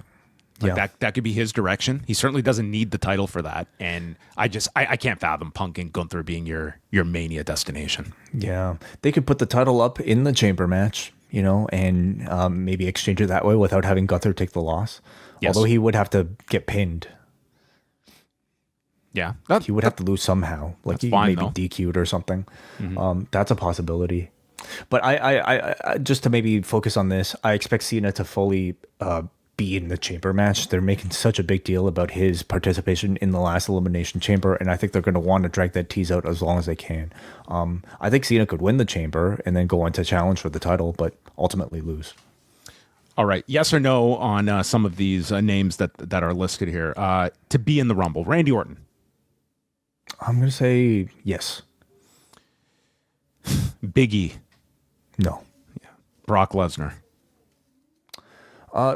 That could be his direction. He certainly doesn't need the title for that. And I can't fathom Punk and Gunther being your Mania destination. Yeah. They could put the title up in the chamber match, and maybe exchange it that way without having Gunther take the loss. Yes. Although he would have to get pinned. Yeah. He would have to lose somehow. Like maybe DQ'd or something. Mm-hmm. That's a possibility. But I just to maybe focus on this, I expect Cena to fully be in the chamber match. They're making such a big deal about his participation in the last Elimination Chamber, and I think they're going to want to drag that tease out as long as they can. I think Cena could win the chamber and then go on to challenge for the title, but ultimately lose. All right. Yes or no on some of these names that are listed here. To be in the Rumble, Randy Orton. I'm going to say yes. Big E. No. Yeah. Brock Lesnar.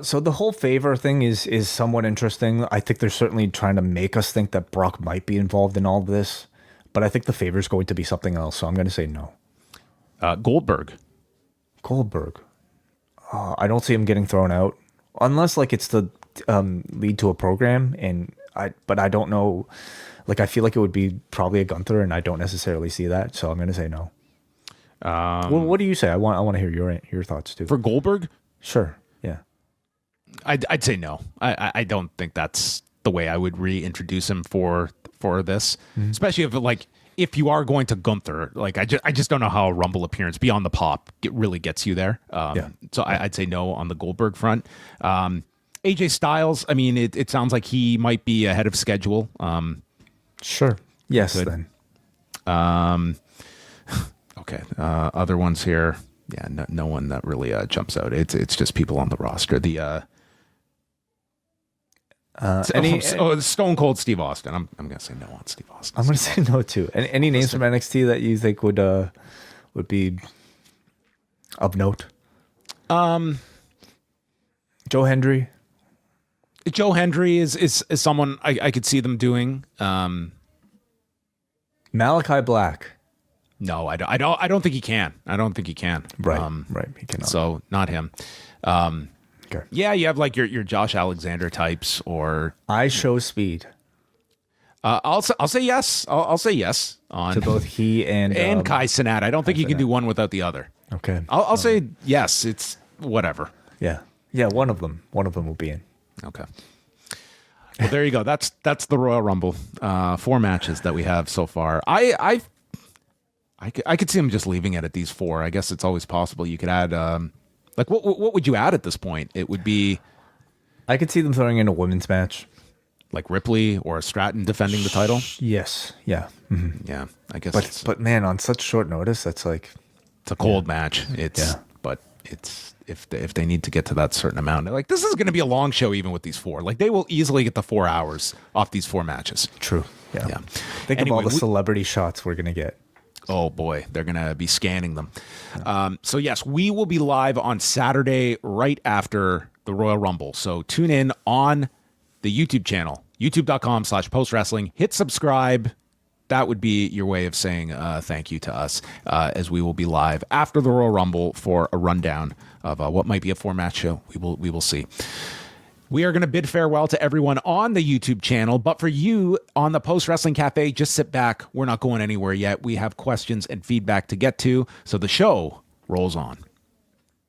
So the whole favor thing is somewhat interesting. I think they're certainly trying to make us think that Brock might be involved in all of this, but I think the favor is going to be something else. So I'm going to say no. Goldberg. I don't see him getting thrown out unless like it's to lead to a program, but I don't know. Like I feel like it would be probably a Gunther, and I don't necessarily see that. So I'm going to say no. Well, what do you say? I want to hear your thoughts too. For Goldberg? Sure. Yeah. I'd say no. I don't think that's the way I would reintroduce him for this, especially if you are going to Gunther. Like I just don't know how a Rumble appearance beyond the pop really gets you there. So I'd say no on the Goldberg front. AJ Styles. I mean, it sounds like he might be ahead of schedule. Sure. Yes. Then. Okay. Other ones here. Yeah. No one that really jumps out. It's just people on the roster. Stone Cold Steve Austin. I'm gonna say no on Steve Austin. I'm gonna say no too. Any names from NXT that you think would be of note? Joe Hendry. Joe Hendry is someone I could see them doing. Malachi Black. No, I don't think he can. I don't think he can. Right. Right. He cannot. So not him. Okay. Yeah, you have like your Josh Alexander types, or I Show Speed. I'll say yes. I'll say yes on to both he and Kai Cenat. I don't think you can do one without the other. Okay. I'll say yes. It's whatever. Yeah. One of them will be in. Okay. Well, there you go. That's the Royal Rumble. 4 matches that we have so far. I could see them just leaving it at these 4. I guess it's always possible. You could add like what would you add at this point? It would be. I could see them throwing in a women's match, like Ripley or Stratton defending the title. Yes. Yeah. Mm-hmm. Yeah. I guess. But man, on such short notice, that's like it's a cold match. But it's if they need to get to that certain amount, like this is going to be a long show even with these 4. Like they will easily get the 4 hours off these 4 matches. True. Yeah. Think of all the celebrity shots we're going to get. Oh boy, they're going to be scanning them. So yes, we will be live on Saturday right after the Royal Rumble. So tune in on the YouTube channel, youtube.com/postwrestling. Hit subscribe. That would be your way of saying thank you to us, as we will be live after the Royal Rumble for a rundown of what might be a 4-match show. We will see. We are going to bid farewell to everyone on the YouTube channel, but for you on the Post Wrestling Cafe, just sit back. We're not going anywhere yet. We have questions and feedback to get to, so the show rolls on.